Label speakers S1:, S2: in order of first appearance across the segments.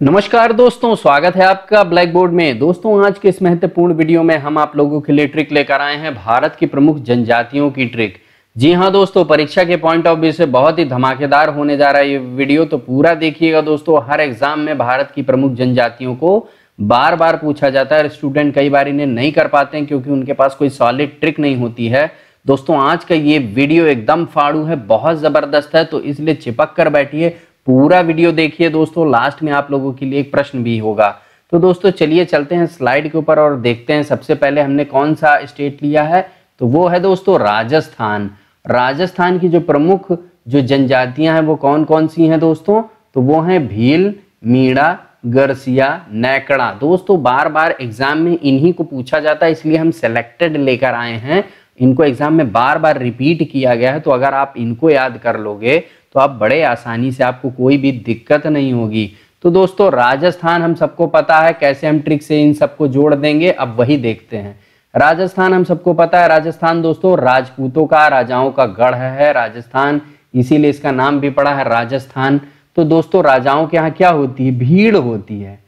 S1: नमस्कार दोस्तों, स्वागत है आपका ब्लैक बोर्ड में। दोस्तों, आज के इस महत्वपूर्ण वीडियो में हम आप लोगों के लिए ट्रिक लेकर आए हैं, भारत की प्रमुख जनजातियों की ट्रिक। जी हां दोस्तों, परीक्षा के पॉइंट ऑफ व्यू से बहुत ही धमाकेदार होने जा रहा है ये वीडियो, तो पूरा देखिएगा दोस्तों। हर एग्जाम में भारत की प्रमुख जनजातियों को बार बार पूछा जाता है और स्टूडेंट कई बार इन्हें नहीं कर पाते हैं क्योंकि उनके पास कोई सॉलिड ट्रिक नहीं होती है। दोस्तों, आज का ये वीडियो एकदम फाड़ू है, बहुत जबरदस्त है, तो इसलिए चिपक कर बैठिए, पूरा वीडियो देखिए दोस्तों। लास्ट में आप लोगों के लिए एक प्रश्न भी होगा। तो दोस्तों चलिए चलते हैं स्लाइड के ऊपर और देखते हैं सबसे पहले हमने कौन सा स्टेट लिया है। तो वो है दोस्तों राजस्थान। राजस्थान की जो प्रमुख जो जनजातियां हैं वो कौन कौन सी हैं दोस्तों? तो वो हैं भील, मीणा, गरसिया, नैकड़ा। दोस्तों बार बार एग्जाम में इन्हीं को पूछा जाता है, इसलिए हम सेलेक्टेड लेकर आए हैं। इनको एग्जाम में बार बार रिपीट किया गया है, तो अगर आप इनको याद कर लोगे तो आप बड़े आसानी से, आपको कोई भी दिक्कत नहीं होगी। तो दोस्तों राजस्थान हम सबको पता है, कैसे हम ट्रिक से इन सबको जोड़ देंगे अब वही देखते हैं। राजस्थान हम सबको पता है, राजस्थान दोस्तों राजपूतों का, राजाओं का गढ़ है राजस्थान, इसीलिए इसका नाम भी पड़ा है राजस्थान। तो दोस्तों राजाओं के यहाँ क्या होती है? भीड़ होती है।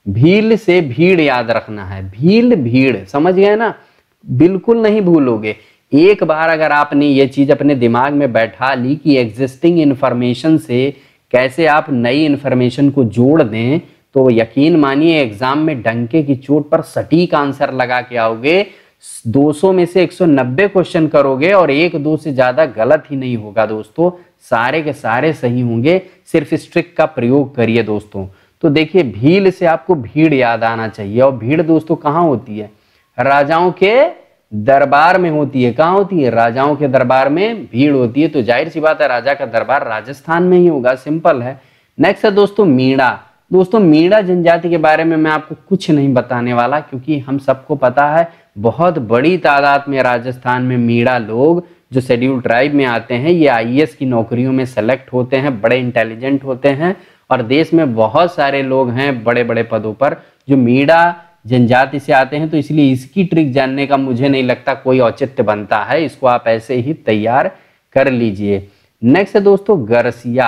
S1: भील से भीड़ याद रखना है, भील भीड़, समझ गए ना? बिल्कुल नहीं भूलोगे। एक बार अगर आपने ये चीज अपने दिमाग में बैठा ली कि एग्जिस्टिंग इंफॉर्मेशन से कैसे आप नई इंफॉर्मेशन को जोड़ दें, तो यकीन मानिए एग्जाम में डंके की चोट पर सटीक आंसर लगा के आओगे। 200 में से 190 क्वेश्चन करोगे और एक दो से ज्यादा गलत ही नहीं होगा दोस्तों, सारे के सारे सही होंगे। सिर्फ इस ट्रिक का प्रयोग करिए दोस्तों। तो देखिए, भील से आपको भीड़ याद आना चाहिए, और भीड़ दोस्तों कहाँ होती है? राजाओं के दरबार में होती है। कहाँ होती है? राजाओं के दरबार में भीड़ होती है, तो जाहिर सी बात है राजा का दरबार राजस्थान में ही होगा, सिंपल है। नेक्स्ट है दोस्तों मीणा। दोस्तों मीणा जनजाति के बारे में मैं आपको कुछ नहीं बताने वाला, क्योंकि हम सबको पता है बहुत बड़ी तादाद में राजस्थान में मीणा लोग जो शेड्यूल ट्राइब में आते हैं, ये आईएएस की नौकरियों में सेलेक्ट होते हैं, बड़े इंटेलिजेंट होते हैं, और देश में बहुत सारे लोग हैं बड़े बड़े पदों पर जो मीणा जनजाति से आते हैं। तो इसलिए इसकी ट्रिक जानने का मुझे नहीं लगता कोई औचित्य बनता है, इसको आप ऐसे ही तैयार कर लीजिए। नेक्स्ट है दोस्तों गरसिया।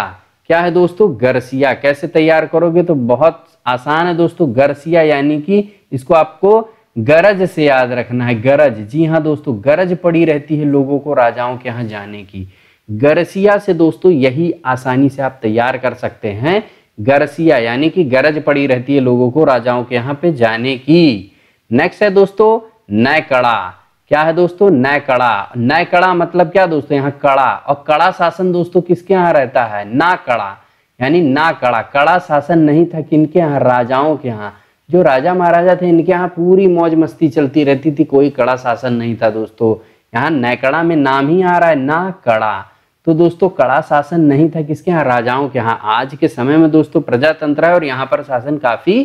S1: क्या है दोस्तों? गरसिया कैसे तैयार करोगे? तो बहुत आसान है दोस्तों। गरसिया यानी कि इसको आपको गरज से याद रखना है, गरज। जी हाँ दोस्तों, गरज पड़ी रहती है लोगों को राजाओं के यहाँ जाने की। गरसिया से दोस्तों यही आसानी से आप तैयार कर सकते हैं। गरसिया यानी कि गरज पड़ी रहती है लोगों को राजाओं के यहाँ पे जाने की। नेक्स्ट है दोस्तों नैकड़ा। क्या है दोस्तों? नैकड़ा। नैकड़ा मतलब क्या दोस्तों? यहाँ कड़ा, और कड़ा शासन दोस्तों किसके यहाँ रहता है? नाकड़ा, यानी नाकड़ा। कड़ा शासन नहीं था किनके यहाँ? राजाओं के यहाँ। जो राजा महाराजा थे इनके यहाँ पूरी मौज मस्ती चलती रहती थी, कोई कड़ा शासन नहीं था दोस्तों। यहाँ नैकड़ा में नाम ही आ रहा है नाकड़ा। तो दोस्तों कड़ा शासन नहीं था किसके यहाँ? राजाओं के यहाँ। आज के समय में दोस्तों प्रजातंत्र है और यहाँ पर शासन काफी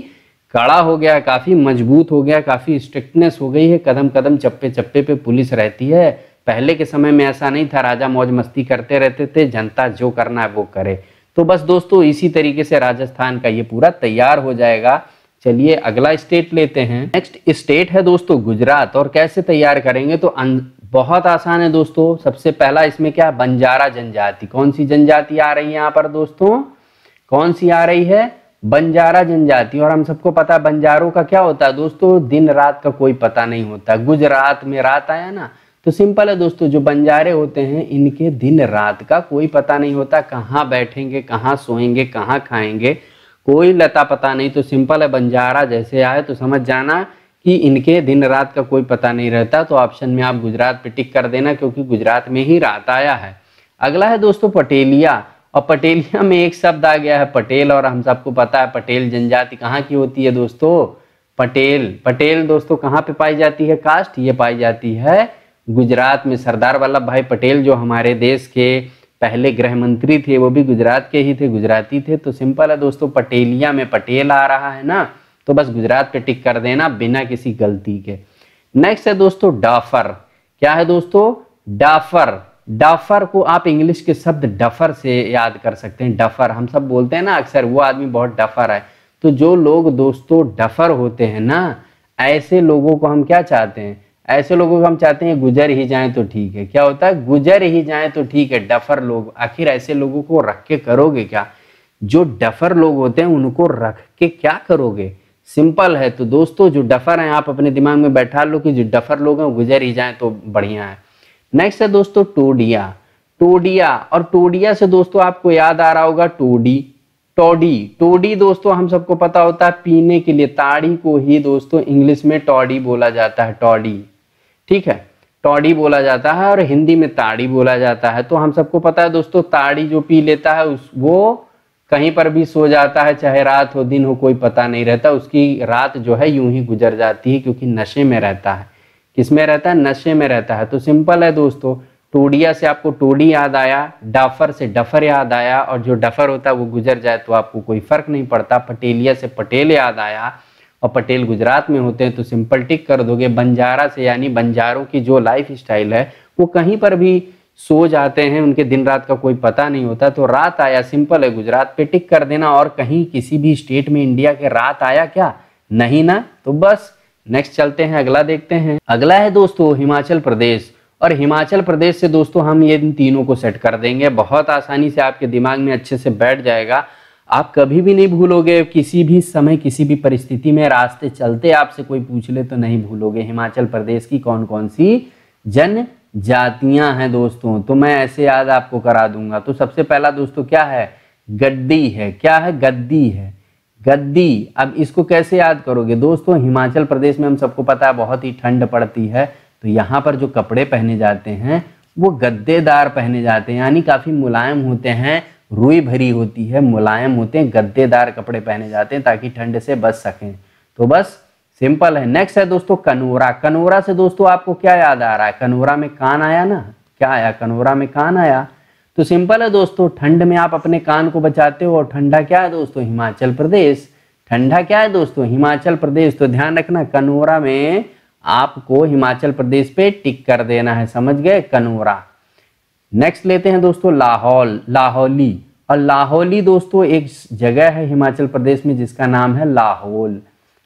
S1: कड़ा हो गया, काफी मजबूत हो गया, काफी स्ट्रिक्टनेस हो गई है, कदम कदम चप्पे चप्पे पे पुलिस रहती है। पहले के समय में ऐसा नहीं था, राजा मौज मस्ती करते रहते थे, जनता जो करना है वो करे। तो बस दोस्तों इसी तरीके से राजस्थान का ये पूरा तैयार हो जाएगा। चलिए अगला स्टेट लेते हैं। नेक्स्ट स्टेट है दोस्तों गुजरात। और कैसे तैयार करेंगे? तो बहुत आसान है दोस्तों। सबसे पहला इसमें क्या? बंजारा जनजाति। कौन सी जनजाति आ रही है यहाँ पर दोस्तों? कौन सी आ रही है? बंजारा जनजाति। और हम सबको पता है बंजारों का क्या होता है दोस्तों? दिन रात का कोई पता नहीं होता। गुजरात में रात आया ना, तो सिंपल है दोस्तों, जो बंजारे होते हैं इनके दिन रात का कोई पता नहीं होता, कहाँ बैठेंगे, कहाँ सोएंगे, कहाँ खाएंगे, कोई लता पता नहीं। तो सिंपल है, बंजारा जैसे आए तो समझ जाना कि इनके दिन रात का कोई पता नहीं रहता। तो ऑप्शन में आप गुजरात पे टिक कर देना, क्योंकि गुजरात में ही रात आया है। अगला है दोस्तों पटेलिया। और पटेलिया में एक शब्द आ गया है पटेल, और हम सबको पता है पटेल जनजाति कहाँ की होती है दोस्तों? पटेल। पटेल दोस्तों कहाँ पे पाई जाती है कास्ट? ये पाई जाती है गुजरात में। सरदार वल्लभ भाई पटेल जो हमारे देश के पहले गृह मंत्री थे, वो भी गुजरात के ही थे, गुजराती थे। तो सिंपल है दोस्तों, पटेलिया में पटेल आ रहा है ना, तो बस गुजरात पे टिक कर देना बिना किसी गलती के। नेक्स्ट है दोस्तों डाफर। क्या है दोस्तों? डाफर। डाफर को आप इंग्लिश के शब्द डफर से याद कर सकते हैं। डफर हम सब बोलते हैं ना अक्सर, वो आदमी बहुत डफर है। तो जो लोग दोस्तों डफर होते हैं ना, ऐसे लोगों को हम क्या चाहते हैं? ऐसे लोगों को हम चाहते हैं गुजर ही जाएं तो ठीक है। क्या होता है? गुजर ही जाएं तो ठीक है। डफर लोग, आखिर ऐसे लोगों को रख के करोगे क्या? जो डफर लोग होते हैं उनको रख के क्या करोगे? सिंपल है। तो दोस्तों जो डफर हैं आप अपने दिमाग में बैठा लो कि जो डफर लोग हैं गुजर ही जाएं तो बढ़िया है। नेक्स्ट है दोस्तों टोडिया। टोडिया, और टोडिया से दोस्तों आपको याद आ रहा होगा टोडी, टोडी। टोडी दोस्तों हम सबको पता होता है पीने के लिए, ताड़ी को ही दोस्तों इंग्लिश में टोडी बोला जाता है, टोडी, ठीक है, टोडी बोला जाता है और हिंदी में ताड़ी बोला जाता है। तो हम सबको पता है दोस्तों ताड़ी जो पी लेता है वो कहीं पर भी सो जाता है, चाहे रात हो दिन हो कोई पता नहीं रहता, उसकी रात जो है यूं ही गुजर जाती है क्योंकि नशे में रहता है। किसमें रहता है? नशे में रहता है। तो सिंपल है दोस्तों, टोडिया से आपको टोडी याद आया, डाफर से डफर याद आया, और जो डफर होता है वो गुजर जाए तो आपको कोई फर्क नहीं पड़ता। पटेलिया से पटेल याद आया, और पटेल गुजरात में होते हैं तो सिंपल टिक कर दोगे। बंजारा से, यानी बंजारों की जो लाइफ स्टाइल है वो कहीं पर भी सो जाते हैं, उनके दिन रात का कोई पता नहीं होता। तो रात आया, सिंपल है, गुजरात पे टिक कर देना। और कहीं किसी भी स्टेट में इंडिया के रात आया क्या? नहीं ना। तो बस नेक्स्ट चलते हैं, अगला देखते हैं। अगला है दोस्तों हिमाचल प्रदेश, और हिमाचल प्रदेश से दोस्तों हम ये इन तीनों को सेट कर देंगे, बहुत आसानी से आपके दिमाग में अच्छे से बैठ जाएगा। आप कभी भी नहीं भूलोगे, किसी भी समय किसी भी परिस्थिति में रास्ते चलते आपसे कोई पूछ ले तो नहीं भूलोगे हिमाचल प्रदेश की कौन कौन सी जनजातियां हैं दोस्तों। तो मैं ऐसे याद आपको करा दूंगा। तो सबसे पहला दोस्तों क्या है? गद्दी है। क्या है? गद्दी है, गद्दी। अब इसको कैसे याद करोगे दोस्तों? हिमाचल प्रदेश में हम सबको पता है बहुत ही ठंड पड़ती है, तो यहाँ पर जो कपड़े पहने जाते हैं वो गद्देदार पहने जाते हैं, यानी काफी मुलायम होते हैं, रुई भरी होती है, मुलायम होते हैं, गद्देदार कपड़े पहने जाते हैं ताकि ठंड से बच सकें। तो बस सिंपल है। नेक्स्ट है दोस्तों कनोरा। कनोरा से दोस्तों आपको क्या याद आ रहा है? कनोरा में कान आया ना, क्या आया? कनोरा में कान आया। तो सिंपल है दोस्तों, ठंड में आप अपने कान को बचाते हो, और ठंडा क्या है दोस्तों? हिमाचल प्रदेश। ठंडा क्या है दोस्तों? हिमाचल प्रदेश। तो ध्यान रखना कनोरा में आपको हिमाचल प्रदेश पे टिक कर देना है, समझ गए? कनोरा। नेक्स्ट लेते हैं दोस्तों लाहौल, लाहौली। और लाहौली दोस्तों एक जगह है हिमाचल प्रदेश में जिसका नाम है लाहौल,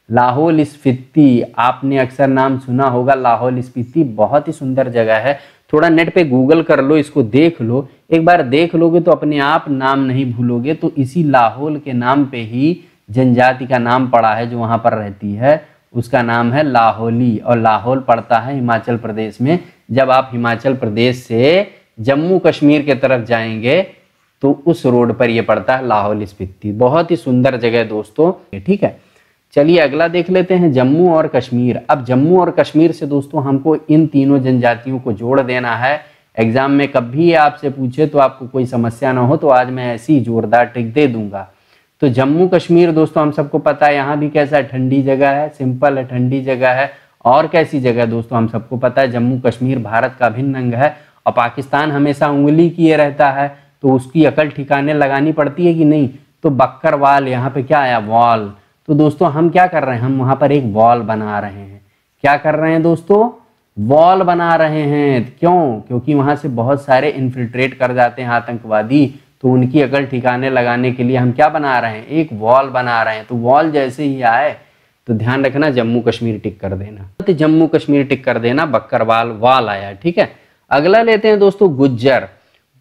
S1: लाहौल स्पीति। आपने अक्सर नाम सुना होगा लाहौल स्पीति, बहुत ही सुंदर जगह है। थोड़ा नेट पे गूगल कर लो, इसको देख लो, एक बार देख लोगे तो अपने आप नाम नहीं भूलोगे। तो इसी लाहौल के नाम पे ही जनजाति का नाम पड़ा है जो वहां पर रहती है, उसका नाम है लाहौली, और लाहौल पड़ता है हिमाचल प्रदेश में। जब आप हिमाचल प्रदेश से जम्मू कश्मीर के तरफ जाएंगे तो उस रोड पर ये पड़ता है लाहौल स्पीति। बहुत ही सुंदर जगह दोस्तों, ठीक है। चलिए अगला देख लेते हैं जम्मू और कश्मीर। अब जम्मू और कश्मीर से दोस्तों हमको इन तीनों जनजातियों को जोड़ देना है। एग्जाम में कभी आपसे पूछे तो आपको कोई समस्या ना हो, तो आज मैं ऐसी जोरदार ट्रिक दे दूंगा। तो जम्मू कश्मीर दोस्तों हम सबको पता है यहाँ भी कैसा है? ठंडी जगह है, सिंपल है, ठंडी जगह है। और कैसी जगह दोस्तों? हम सबको पता है जम्मू कश्मीर भारत का अभिन्न अंग है, और पाकिस्तान हमेशा उंगली किए रहता है, तो उसकी अकल ठिकाने लगानी पड़ती है कि नहीं? तो बक्करवाल, यहाँ पे क्या आया? वॉल। तो दोस्तों हम क्या कर रहे हैं? हम वहां पर एक वॉल बना रहे हैं। क्या कर रहे हैं दोस्तों? वॉल बना रहे हैं। क्यों? क्योंकि वहां से बहुत सारे इन्फिल्ट्रेट कर जाते हैं आतंकवादी, तो उनकी अकल ठिकाने लगाने के लिए हम क्या बना रहे हैं? एक वॉल बना रहे हैं। तो वॉल जैसे ही आए तो ध्यान रखना जम्मू कश्मीर टिक कर देना, तो जम्मू कश्मीर टिक कर देना, बक्करवाल वॉल आया, ठीक है। अगला लेते हैं दोस्तों गुज्जर।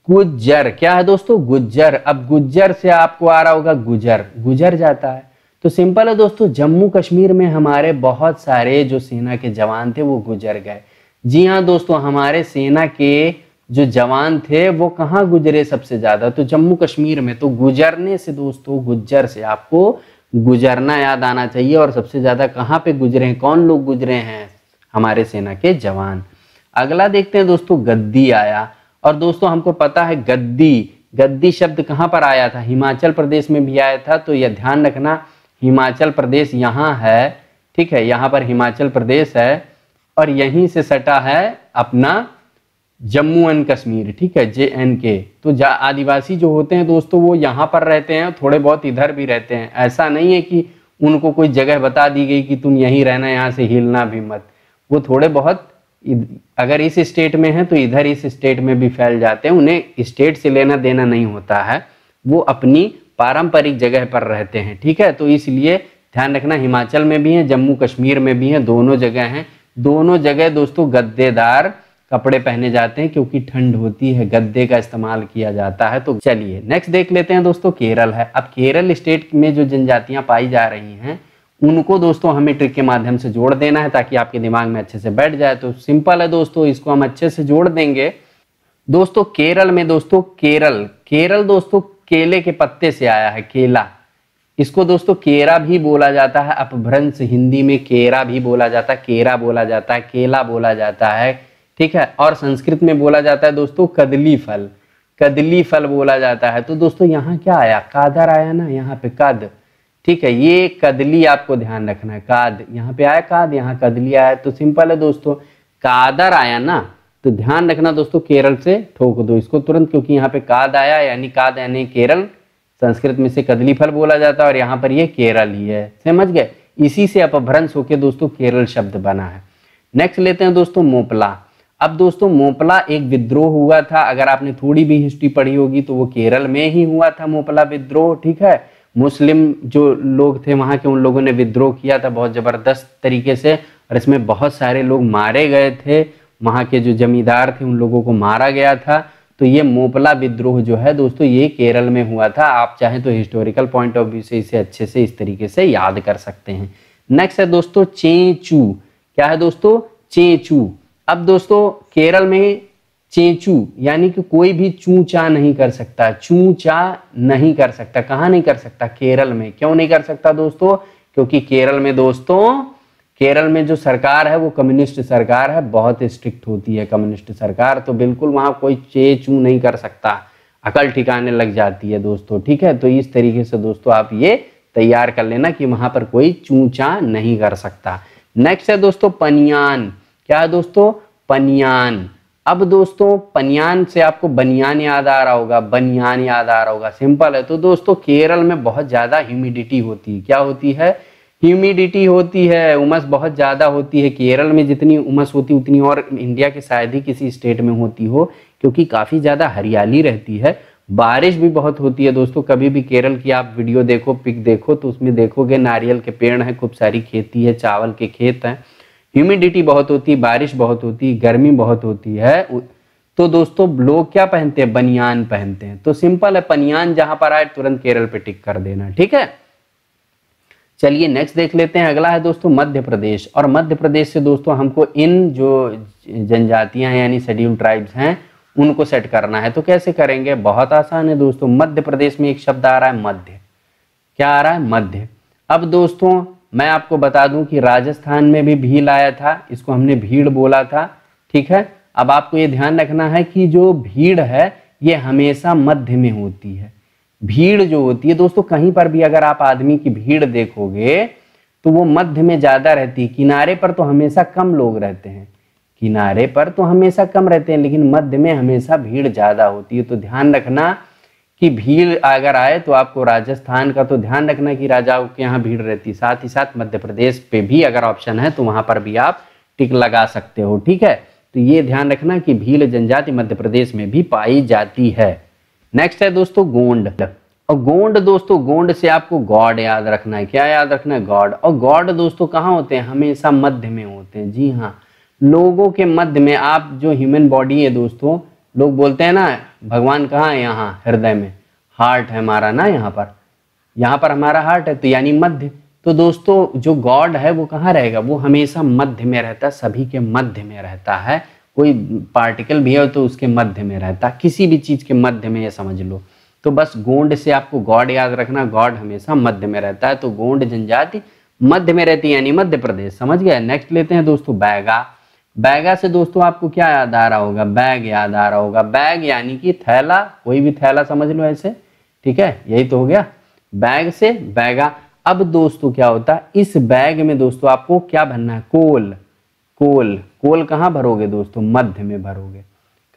S1: गुज्जर क्या है दोस्तों? गुज्जर। अब गुज्जर से आपको आ रहा होगा गुजर, गुजर जाता है। तो सिंपल है दोस्तों, जम्मू कश्मीर में हमारे बहुत सारे जो सेना के जवान थे वो गुजर गए। जी हाँ दोस्तों, हमारे सेना के जो जवान थे वो कहाँ गुजरे सबसे ज्यादा? तो जम्मू कश्मीर में। तो गुजरने से दोस्तों, गुज्जर से आपको गुजरना याद आना चाहिए। और सबसे ज्यादा कहाँ पे गुजरे हैं? कौन लोग गुजरे हैं? हमारे सेना के जवान। अगला देखते हैं दोस्तों गद्दी आया। और दोस्तों हमको पता है गद्दी, गद्दी शब्द कहाँ पर आया था? हिमाचल प्रदेश में भी आया था। तो यह ध्यान रखना, हिमाचल प्रदेश यहाँ है, ठीक है, यहाँ पर हिमाचल प्रदेश है, और यहीं से सटा है अपना जम्मू एंड कश्मीर, ठीक है, JNK। तो आदिवासी जो होते हैं दोस्तों वो यहाँ पर रहते हैं, थोड़े बहुत इधर भी रहते हैं। ऐसा नहीं है कि उनको कोई जगह बता दी गई कि तुम यहीं रहना, यहाँ से हिलना भी मत। वो थोड़े बहुत अगर इस स्टेट में है तो इधर इस स्टेट में भी फैल जाते हैं, उन्हें स्टेट से लेना देना नहीं होता है, वो अपनी पारंपरिक जगह पर रहते हैं, ठीक है। तो इसलिए ध्यान रखना, हिमाचल में भी है, जम्मू कश्मीर में भी है, दोनों जगह हैं। दोनों जगह दोस्तों गद्देदार कपड़े पहने जाते हैं क्योंकि ठंड होती है, गद्दे का इस्तेमाल किया जाता है। तो चलिए नेक्स्ट देख लेते हैं दोस्तों, केरल है। अब केरल स्टेट में जो जनजातियां पाई जा रही हैं उनको दोस्तों हमें ट्रिक के माध्यम से जोड़ देना है ताकि आपके दिमाग में अच्छे से बैठ जाए। तो सिंपल है दोस्तों, इसको हम अच्छे से जोड़ देंगे। दोस्तों केरल में दोस्तों केरल दोस्तों केले के पत्ते से आया है, केला। इसको दोस्तों केरा भी बोला जाता है, अपभ्रंश हिंदी में केरा भी बोला जाता है, केरा बोला जाता है, केला बोला जाता है, ठीक है। और संस्कृत में बोला जाता है दोस्तों कदली फल बोला जाता है। तो दोस्तों यहाँ क्या आया, कादर आया ना, यहाँ पे कद, ठीक है। ये कदली आपको ध्यान रखना है, काद यहाँ पे आया, काद यहाँ कदली आया। तो सिंपल है दोस्तों, कादर आया ना, तो ध्यान रखना दोस्तों, केरल से ठोक दो इसको तुरंत, क्योंकि यहाँ पे काद आया, यानी काद यानी केरल, संस्कृत में से कदली फल बोला जाता है और यहाँ पर ये केरल ही है, समझ गए। इसी से अपभ्रंश होके दोस्तों केरल शब्द बना है। नेक्स्ट लेते हैं दोस्तों मोपला। अब दोस्तों मोपला एक विद्रोह हुआ था, अगर आपने थोड़ी भी हिस्ट्री पढ़ी होगी तो वो केरल में ही हुआ था मोपला विद्रोह, ठीक है। मुस्लिम जो लोग थे वहां के, उन लोगों ने विद्रोह किया था बहुत जबरदस्त तरीके से, और इसमें बहुत सारे लोग मारे गए थे। वहां के जो जमींदार थे उन लोगों को मारा गया था। तो ये मोपला विद्रोह जो है दोस्तों ये केरल में हुआ था। आप चाहें तो हिस्टोरिकल पॉइंट ऑफ व्यू से इसे अच्छे से इस तरीके से याद कर सकते हैं। नेक्स्ट है दोस्तों चेंचू। क्या है दोस्तों, चेंचू। अब दोस्तों केरल में चेंचू यानी कि कोई भी चू चा नहीं कर सकता, चू चा नहीं कर सकता। कहाँ नहीं कर सकता, केरल में। क्यों नहीं कर सकता दोस्तों, क्योंकि केरल में दोस्तों, केरल में जो सरकार है वो कम्युनिस्ट सरकार है, बहुत स्ट्रिक्ट होती है कम्युनिस्ट सरकार। तो बिल्कुल वहां कोई चे चू नहीं कर सकता, अकल ठिकाने लग जाती है दोस्तों, ठीक है। तो इस तरीके से दोस्तों आप ये तैयार कर लेना कि वहां पर कोई चू चा नहीं कर सकता। नेक्स्ट है दोस्तों पनियान। क्या है दोस्तों, पनियान। अब दोस्तों पनियान से आपको बनियान याद आ रहा होगा, बनियान याद आ रहा होगा, सिंपल है। तो दोस्तों केरल में बहुत ज्यादा ह्यूमिडिटी होती है। क्या होती है, ह्यूमिडिटी होती है, उमस बहुत ज़्यादा होती है। केरल में जितनी उमस होती उतनी और इंडिया के शायद ही किसी स्टेट में होती हो, क्योंकि काफ़ी ज़्यादा हरियाली रहती है, बारिश भी बहुत होती है दोस्तों। कभी भी केरल की आप वीडियो देखो, पिक देखो, तो उसमें देखोगे नारियल के पेड़ हैं, खूब सारी खेती है, चावल के खेत हैं, ह्यूमिडिटी बहुत होती है, बारिश बहुत होती है, गर्मी बहुत होती है। तो दोस्तों लोग क्या पहनते हैं, बनियान पहनते हैं। तो सिंपल है, बनियान जहां पर आए तुरंत केरल पे टिक कर देना, ठीक है। चलिए नेक्स्ट देख लेते हैं। अगला है दोस्तों मध्य प्रदेश। और मध्य प्रदेश से दोस्तों हमको इन जो जनजातियां हैं यानी शेड्यूल ट्राइब्स हैं उनको सेट करना है। तो कैसे करेंगे, बहुत आसान है दोस्तों। मध्य प्रदेश में एक शब्द आ रहा है मध्य। क्या आ रहा है, मध्य। अब दोस्तों मैं आपको बता दूं कि राजस्थान में भी भील आया था, इसको हमने भीड़ बोला था, ठीक है। अब आपको ये ध्यान रखना है कि जो भीड़ है ये हमेशा मध्य में होती है। भीड़ जो होती है दोस्तों, कहीं पर भी अगर आप आदमी की भीड़ देखोगे तो वो मध्य में ज्यादा रहती है। किनारे पर तो हमेशा कम लोग रहते हैं, किनारे पर तो हमेशा कम रहते हैं, लेकिन मध्य में हमेशा भीड़ ज्यादा होती है। तो ध्यान रखना कि भीड़ अगर आए तो आपको राजस्थान का तो ध्यान रखना कि राजाओं के यहाँ भीड़ रहती है। साथ ही साथ मध्य प्रदेश पे भी अगर ऑप्शन है तो वहां पर भी आप टिक लगा सकते हो, ठीक है। तो ये ध्यान रखना कि भील जनजाति मध्य प्रदेश में भी पाई जाती है। नेक्स्ट है दोस्तों गोंड। और गोंड दोस्तों, गोंड से आपको गॉड याद रखना है। क्या याद रखना है, गॉड। और गॉड दोस्तों कहाँ होते हैं, हमेशा मध्य में होते हैं। जी हाँ, लोगों के मध्य में। आप जो ह्यूमन बॉडी है दोस्तों, लोग बोलते हैं ना भगवान कहाँ है, यहाँ हृदय में, हार्ट है हमारा ना, यहाँ पर हमारा हार्ट है, तो यानी मध्य। तो दोस्तों जो गॉड है वो कहाँ रहेगा, वो हमेशा मध्य में रहता है, सभी के मध्य में रहता है। कोई पार्टिकल भी है तो उसके मध्य में रहता है, किसी भी चीज के मध्य में, ये समझ लो। तो बस गोंड से आपको गॉड याद रखना, गॉड हमेशा मध्य में रहता है। तो गोंड जनजाति मध्य में रहती है यानी मध्य प्रदेश, समझ गए। नेक्स्ट लेते हैं दोस्तों बैगा। बैगा से दोस्तों आपको क्या याद आ रहा होगा, बैग याद आ रहा होगा। बैग यानी कि थैला, कोई भी थैला समझ लो ऐसे, ठीक है, यही तो हो गया बैग से बैगा। अब दोस्तों क्या होता है, इस बैग में दोस्तों आपको क्या भरना है, कोल। कोल, कोल कहाँ भरोगे दोस्तों, मध्य में भरोगे।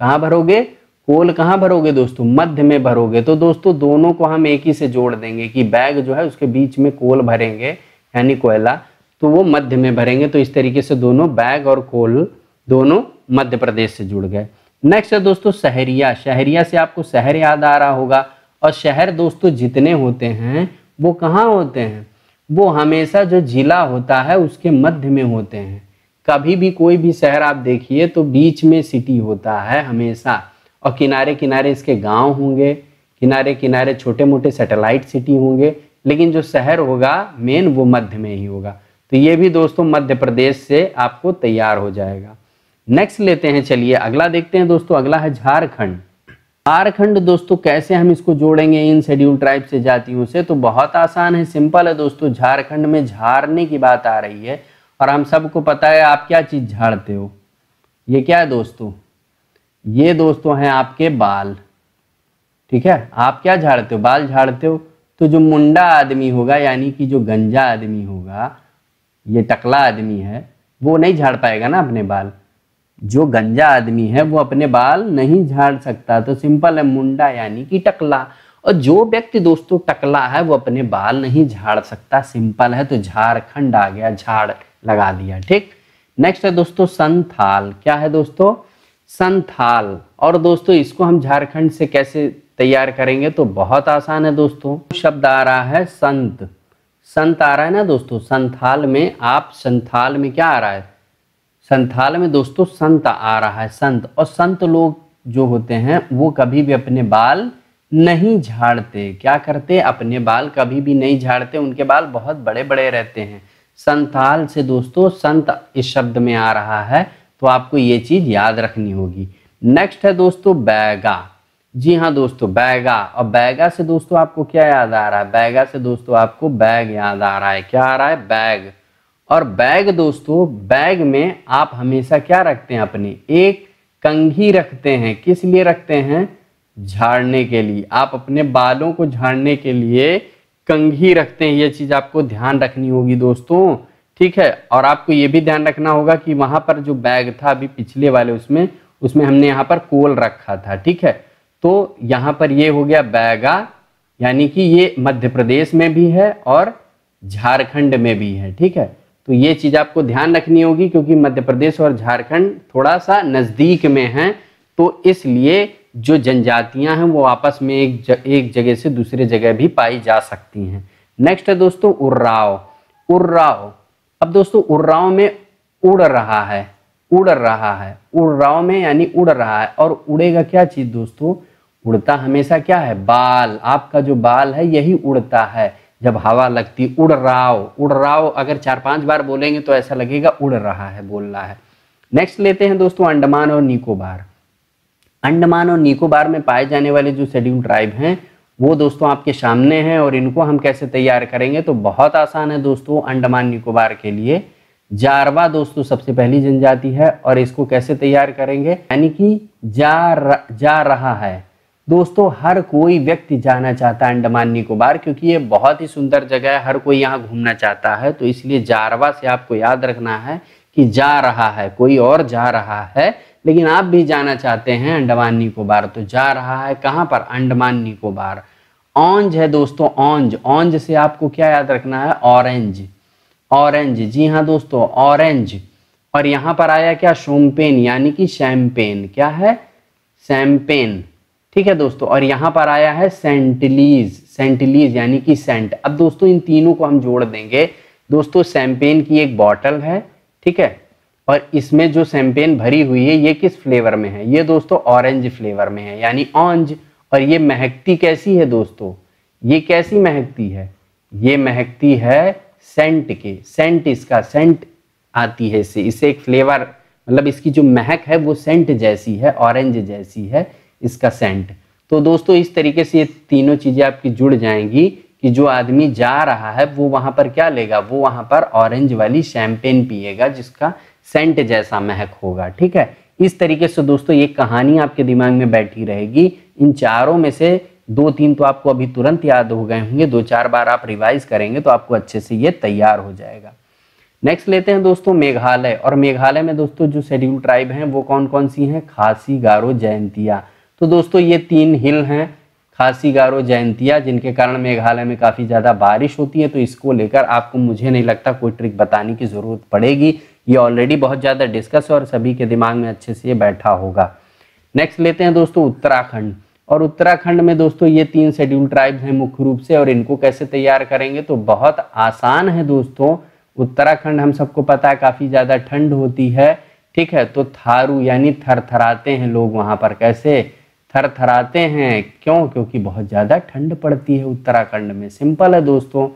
S1: कहाँ भरोगे, कोल कहाँ भरोगे दोस्तों, मध्य में भरोगे। तो दोस्तों दोनों को हम एक ही से जोड़ देंगे कि बैग जो है उसके बीच में कोल भरेंगे यानी कोयला, तो वो मध्य में भरेंगे। तो इस तरीके से दोनों बैग और कोल दोनों मध्य प्रदेश से जुड़ गए। नेक्स्ट है दोस्तों शहरिया। शहरिया से आपको शहर याद आ रहा होगा। और शहर दोस्तों जितने होते हैं वो कहाँ होते हैं, वो हमेशा जो जिला होता है उसके मध्य में होते हैं। कभी भी कोई भी शहर आप देखिए तो बीच में सिटी होता है हमेशा, और किनारे किनारे इसके गांव होंगे, किनारे किनारे छोटे मोटे सैटेलाइट सिटी होंगे, लेकिन जो शहर होगा मेन वो मध्य में ही होगा। तो ये भी दोस्तों मध्य प्रदेश से आपको तैयार हो जाएगा। नेक्स्ट लेते हैं, चलिए अगला देखते हैं दोस्तों। अगला है झारखंड। झारखंड दोस्तों कैसे हम इसको जोड़ेंगे इन शेड्यूल ट्राइब से, जातियों से, तो बहुत आसान है, सिंपल है दोस्तों। झारखंड में झाड़ने की बात आ रही है, और हम सबको पता है आप क्या चीज झाड़ते हो। ये क्या है दोस्तों? ये दोस्तों हैं आपके बाल, ठीक है। आप क्या झाड़ते हो? बाल झाड़ते हो। तो जो मुंडा आदमी होगा यानी कि जो गंजा आदमी होगा, ये टकला आदमी है, वो नहीं झाड़ पाएगा ना अपने बाल। जो गंजा आदमी है वो अपने बाल नहीं झाड़ सकता, तो सिंपल है, मुंडा यानी कि टकला। और जो व्यक्ति दोस्तों टकला है वो अपने बाल नहीं झाड़ सकता, सिंपल है। तो झारखंड आ गया, झाड़ लगा दिया, ठीक। नेक्स्ट है दोस्तों संथाल। क्या है दोस्तों? संथाल। और दोस्तों इसको हम झारखंड से कैसे तैयार करेंगे? तो बहुत आसान है दोस्तों। शब्द आ रहा है संत, संत आ रहा है ना दोस्तों। संथाल में आप, संथाल में क्या आ रहा है? संथाल में दोस्तों संत आ रहा है, संत। और संत लोग जो होते हैं वो कभी भी अपने बाल नहीं झाड़ते। क्या करते? अपने बाल कभी भी नहीं झाड़ते, उनके बाल बहुत बड़े बड़े रहते हैं। संथाल से दोस्तों संत इस शब्द में आ रहा है, तो आपको ये चीज याद रखनी होगी। नेक्स्ट है दोस्तों बैगा। जी हाँ दोस्तों, बैगा। और बैगा से दोस्तों आपको क्या याद आ रहा है? बैगा से दोस्तों आपको बैग याद आ रहा है। क्या आ रहा है? बैग। और बैग दोस्तों, बैग में आप हमेशा क्या रखते हैं? अपनी एक कंघी रखते हैं। किस लिए रखते हैं? झाड़ने के लिए। आप अपने बालों को झाड़ने के लिए कंघी रखते हैं, ये चीज आपको ध्यान रखनी होगी दोस्तों, ठीक है। और आपको ये भी ध्यान रखना होगा कि वहां पर जो बैग था अभी पिछले वाले उसमें हमने यहाँ पर कोल रखा था, ठीक है। तो यहाँ पर ये हो गया बैगा, यानी कि ये मध्य प्रदेश में भी है और झारखंड में भी है, ठीक है। तो ये चीज आपको ध्यान रखनी होगी, क्योंकि मध्य प्रदेश और झारखंड थोड़ा सा नजदीक में हैं, तो इसलिए जो जनजातियां हैं वो आपस में एक जगह से दूसरे जगह भी पाई जा सकती हैं। नेक्स्ट है दोस्तों उर्राव। उर्राव। अब दोस्तों उर्राव में उड़ रहा है, उड़ रहा है। उर्राव में यानी उड़ रहा है। और उड़ेगा क्या चीज दोस्तों? उड़ता हमेशा क्या है? बाल। आपका जो बाल है यही उड़ता है जब हवा लगती। उड़ राव, उड़ राव अगर 4-5 बार बोलेंगे तो ऐसा लगेगा उड़ रहा है, बोल रहा है। नेक्स्ट लेते हैं दोस्तों अंडमान और निकोबार। अंडमान और निकोबार में पाए जाने वाले जो शेड्यूल ट्राइब हैं वो दोस्तों आपके सामने हैं, और इनको हम कैसे तैयार करेंगे? तो बहुत आसान है दोस्तों। अंडमान निकोबार के लिए जारवा दोस्तों सबसे पहली जनजाति है, और इसको कैसे तैयार करेंगे? यानी कि जा रहा है दोस्तों। हर कोई व्यक्ति जाना चाहता है अंडमान निकोबार, क्योंकि ये बहुत ही सुंदर जगह है, हर कोई यहाँ घूमना चाहता है। तो इसलिए जारवा से आपको याद रखना है कि जा रहा है, कोई और जा रहा है, लेकिन आप भी जाना चाहते हैं अंडमान निकोबार, तो जा रहा है कहाँ पर? अंडमान निकोबार। औंज है दोस्तों, औंज। औंज से आपको क्या याद रखना है? ऑरेंज। ऑरेंज, जी हाँ दोस्तों, ऑरेंज। और यहाँ पर आया क्या? शोम्पेन यानी कि शैम्पेन। क्या है? शैम्पेन, ठीक है दोस्तों। और यहाँ पर आया है सेंटलीज। सेंटलीज यानी कि सेंट। अब दोस्तों इन तीनों को हम जोड़ देंगे दोस्तों। शैम्पेन की एक बॉटल है, ठीक है, और इसमें जो शैम्पेन भरी हुई है ये किस फ्लेवर में है? ये दोस्तों ऑरेंज फ्लेवर में है, यानी ऑरेंज। और ये महकती कैसी है दोस्तों? ये कैसी महकती है? ये महकती है सेंट के। सेंट, इसका सेंट आती है इससे एक फ्लेवर, मतलब इसकी जो महक है वो सेंट जैसी है, ऑरेंज जैसी है इसका सेंट। तो दोस्तों इस तरीके से ये तीनों चीजें आपकी जुड़ जाएंगी कि जो आदमी जा रहा है वो वहां पर क्या लेगा? वो वहां पर ऑरेंज वाली शैम्पेन पिएगा जिसका सेंट जैसा महक होगा, ठीक है। इस तरीके से दोस्तों ये कहानी आपके दिमाग में बैठी रहेगी। इन चारों में से 2-3 तो आपको अभी तुरंत याद हो गए होंगे, 2-4 बार आप रिवाइज करेंगे तो आपको अच्छे से ये तैयार हो जाएगा। नेक्स्ट लेते हैं दोस्तों मेघालय। और मेघालय में दोस्तों जो शेड्यूल ट्राइब हैं वो कौन कौन सी हैं? खासी, गारो, जयंतिया। तो दोस्तों ये 3 हिल हैं, खासी, गारो, जयंतिया, जिनके कारण मेघालय में काफ़ी ज़्यादा बारिश होती है। तो इसको लेकर आपको, मुझे नहीं लगता कोई ट्रिक बताने की ज़रूरत पड़ेगी, ये ऑलरेडी बहुत ज़्यादा डिस्कस है और सभी के दिमाग में अच्छे से ये बैठा होगा। नेक्स्ट लेते हैं दोस्तों उत्तराखंड। और उत्तराखंड में दोस्तों ये 3 शेड्यूल ट्राइब्स हैं मुख्य रूप से, और इनको कैसे तैयार करेंगे? तो बहुत आसान है दोस्तों। उत्तराखंड हम सबको पता है काफी ज्यादा ठंड होती है, ठीक है। तो थारू यानी थरथराते हैं लोग वहां पर, कैसे थरथराते हैं, क्यों? क्योंकि बहुत ज्यादा ठंड पड़ती है उत्तराखंड में, सिंपल है दोस्तों,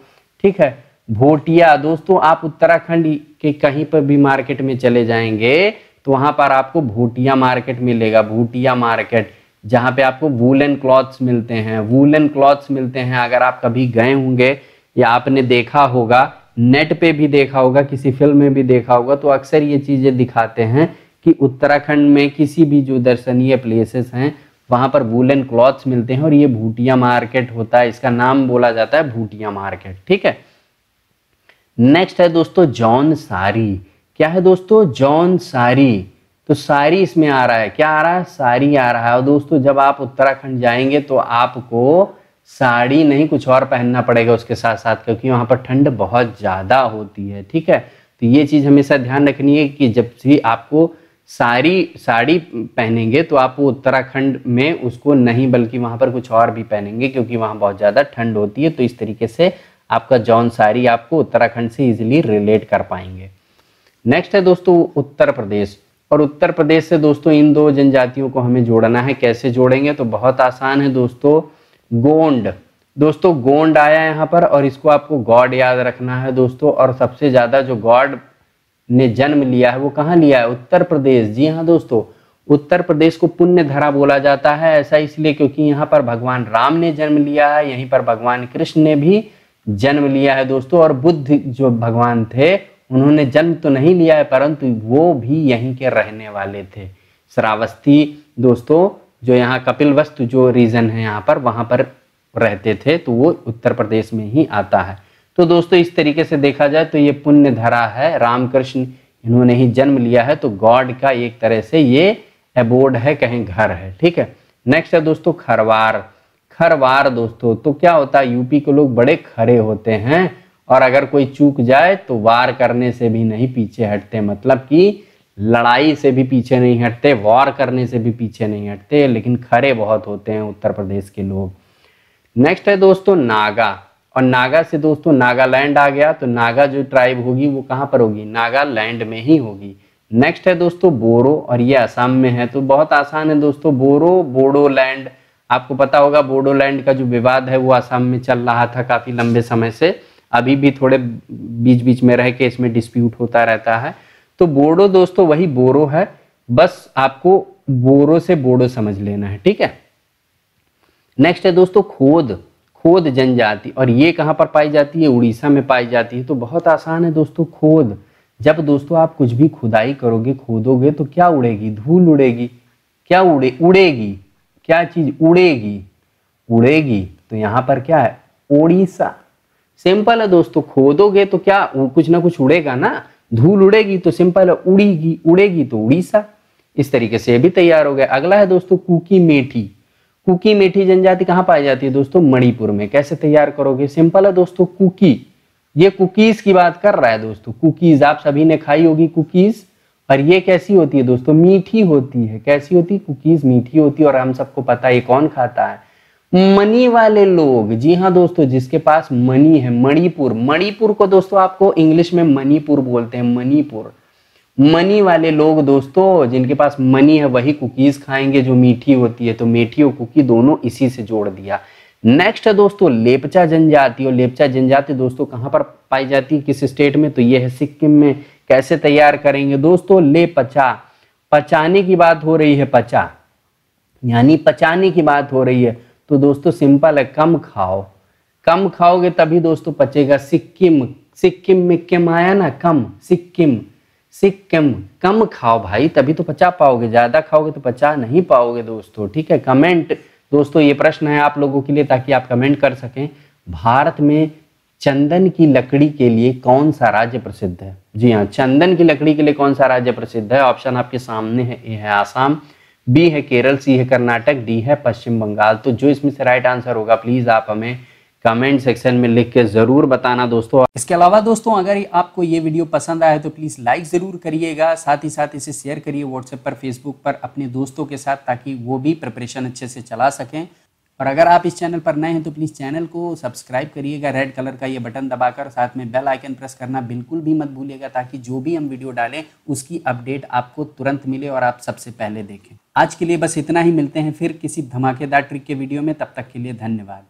S1: ठीक है। भोटिया, दोस्तों आप उत्तराखंड के कहीं पर भी मार्केट में चले जाएंगे तो वहां पर आपको भोटिया मार्केट मिलेगा, भोटिया मार्केट, जहां पे आपको वूलन क्लॉथ्स मिलते हैं, वूलन क्लॉथ्स मिलते हैं। अगर आप कभी गए होंगे या आपने देखा होगा, नेट पे भी देखा होगा, किसी फिल्म में भी देखा होगा, तो अक्सर ये चीजें दिखाते हैं कि उत्तराखंड में किसी भी जो दर्शनीय प्लेसेस हैं वहां पर वूलन क्लॉथ्स मिलते हैं और ये भूटिया मार्केट होता है, इसका नाम बोला जाता है भूटिया मार्केट, ठीक है। नेक्स्ट है दोस्तों जौन सारी। क्या है दोस्तों? जौन सारी। तो सारी इसमें आ रहा है, क्या आ रहा है? साड़ी आ रहा है। और दोस्तों जब आप उत्तराखंड जाएंगे तो आपको साड़ी नहीं कुछ और पहनना पड़ेगा उसके साथ साथ, क्योंकि वहां पर ठंड बहुत ज्यादा होती है, ठीक है। तो ये चीज हमेशा ध्यान रखनी है कि जब भी आपको साड़ी पहनेंगे तो आप उत्तराखंड में उसको नहीं, बल्कि वहां पर कुछ और भी पहनेंगे, क्योंकि वहां बहुत ज्यादा ठंड होती है। तो इस तरीके से आपका जौन साड़ी आपको उत्तराखंड से इजिली रिलेट कर पाएंगे। नेक्स्ट है दोस्तों उत्तर प्रदेश। और उत्तर प्रदेश से दोस्तों इन दो जनजातियों को हमें जोड़ना है। कैसे जोड़ेंगे? तो बहुत आसान है दोस्तों, गोंड। दोस्तों गोंड आया यहाँ पर और इसको आपको गॉड याद रखना है दोस्तों। और सबसे ज्यादा जो गॉड ने जन्म लिया है वो कहाँ लिया है? उत्तर प्रदेश। जी हाँ दोस्तों, उत्तर प्रदेश को पुण्य धरा बोला जाता है, ऐसा इसलिए क्योंकि यहाँ पर भगवान राम ने जन्म लिया है, यहीं पर भगवान कृष्ण ने भी जन्म लिया है दोस्तों। और बुद्ध जो भगवान थे उन्होंने जन्म तो नहीं लिया है, परंतु वो भी यहीं के रहने वाले थे। श्रावस्ती दोस्तों, जो यहाँ कपिलवस्तु जो रीजन है यहाँ पर, वहां पर रहते थे, तो वो उत्तर प्रदेश में ही आता है। तो दोस्तों इस तरीके से देखा जाए तो ये पुण्य धरा है, रामकृष्ण इन्होंने ही जन्म लिया है, तो गॉड का एक तरह से ये एबोर्ड है, कहीं घर है, ठीक है। नेक्स्ट है दोस्तों खरवार। खरवार दोस्तों, तो क्या होता है? यूपी के लोग बड़े खरे होते हैं और अगर कोई चूक जाए तो वार करने से भी नहीं पीछे हटते, मतलब कि लड़ाई से भी पीछे नहीं हटते, वार करने से भी पीछे नहीं हटते, लेकिन खरे बहुत होते हैं उत्तर प्रदेश के लोग। नेक्स्ट है दोस्तों नागा। और नागा से दोस्तों नागालैंड आ गया, तो नागा जो ट्राइब होगी वो कहाँ पर होगी? नागालैंड में ही होगी। नेक्स्ट है दोस्तों बोरो, और ये असम में है। तो बहुत आसान है दोस्तों, बोरो, बोडोलैंड। आपको पता होगा बोडोलैंड का जो विवाद है वो असम में चल रहा था काफी लंबे समय से, अभी भी थोड़े बीच बीच में रह के इसमें डिस्प्यूट होता रहता है। तो बोडो दोस्तों वही बोरो है, बस आपको बोरो से बोडो समझ लेना है, ठीक है। नेक्स्ट है दोस्तों खोद। खोद जनजाति, और ये कहाँ पर पाई जाती है? उड़ीसा में पाई जाती है। तो बहुत आसान है दोस्तों खोद। जब दोस्तों आप कुछ भी खुदाई करोगे, खोदोगे, तो क्या उड़ेगी? धूल उड़ेगी। क्या उड़ेगी? क्या चीज उड़ेगी? उड़ेगी। तो यहाँ पर क्या है? उड़ीसा। सिंपल है दोस्तों, खोदोगे तो क्या कुछ ना कुछ उड़ेगा ना, धूल उड़ेगी, तो सिंपल है उड़ेगी, उड़ेगी तो उड़ीसा। इस तरीके से भी तैयार हो गया। अगला है दोस्तों कुकी मेठी। कुकी मेठी जनजाति कहाँ पाई जाती है दोस्तों? मणिपुर में। कैसे तैयार करोगे? सिंपल है दोस्तों, कुकी, ये कुकीज की बात कर रहा है दोस्तों। कुकीज आप सभी ने खाई होगी कुकीज, और ये कैसी होती है दोस्तों? मीठी होती है। कैसी होती? कुकीज मीठी होती है। और हम सबको पता है ये कौन खाता है? मनी वाले लोग। जी हाँ दोस्तों, जिसके पास मनी है। मणिपुर, मणिपुर को दोस्तों आपको इंग्लिश में मणिपुर बोलते हैं, मणिपुर। मनी वाले लोग दोस्तों, जिनके पास मनी है वही कुकीज खाएंगे जो मीठी होती है। तो मीठी और कुकी दोनों इसी से जोड़ दिया। नेक्स्ट है दोस्तों लेपचा जनजाति। और लेपचा जनजाति दोस्तों कहाँ पर पाई जाती है, किस स्टेट में? तो ये है सिक्किम में। कैसे तैयार करेंगे दोस्तों? लेपचा, पचाने की बात हो रही है, पचा यानी पचाने की बात हो रही है। तो दोस्तों सिंपल है, कम खाओ। कम खाओगे तभी दोस्तों पचेगा। सिक्किम, सिक्किम में किम आया ना, कम, सिक्किम, सिक्किम। कम खाओ भाई तभी तो पचा पाओगे, ज्यादा खाओगे तो पचा नहीं पाओगे दोस्तों, ठीक है। कमेंट दोस्तों, ये प्रश्न है आप लोगों के लिए ताकि आप कमेंट कर सकें। भारत में चंदन की लकड़ी के लिए कौन सा राज्य प्रसिद्ध है? जी हाँ, चंदन की लकड़ी के लिए कौन सा राज्य प्रसिद्ध है? ऑप्शन आपके सामने है। ए है आसाम, बी है केरल, सी है कर्नाटक, डी है पश्चिम बंगाल। तो जो इसमें से राइट आंसर होगा प्लीज आप हमें कमेंट सेक्शन में लिख के जरूर बताना दोस्तों। इसके अलावा दोस्तों अगर आपको ये वीडियो पसंद आया तो प्लीज लाइक जरूर करिएगा, साथ ही साथ इसे शेयर करिए व्हाट्सएप पर, फेसबुक पर अपने दोस्तों के साथ, ताकि वो भी प्रिपरेशन अच्छे से चला सकें।
S2: और अगर आप इस चैनल पर नए हैं तो प्लीज़ चैनल को सब्सक्राइब करिएगा रेड कलर का ये बटन दबाकर, साथ में बेल आइकन प्रेस करना बिल्कुल भी मत भूलिएगा, ताकि जो भी हम वीडियो डालें उसकी अपडेट आपको तुरंत मिले और आप सबसे पहले देखें। आज के लिए बस इतना ही, मिलते हैं फिर किसी धमाकेदार ट्रिक के वीडियो में, तब तक के लिए धन्यवाद।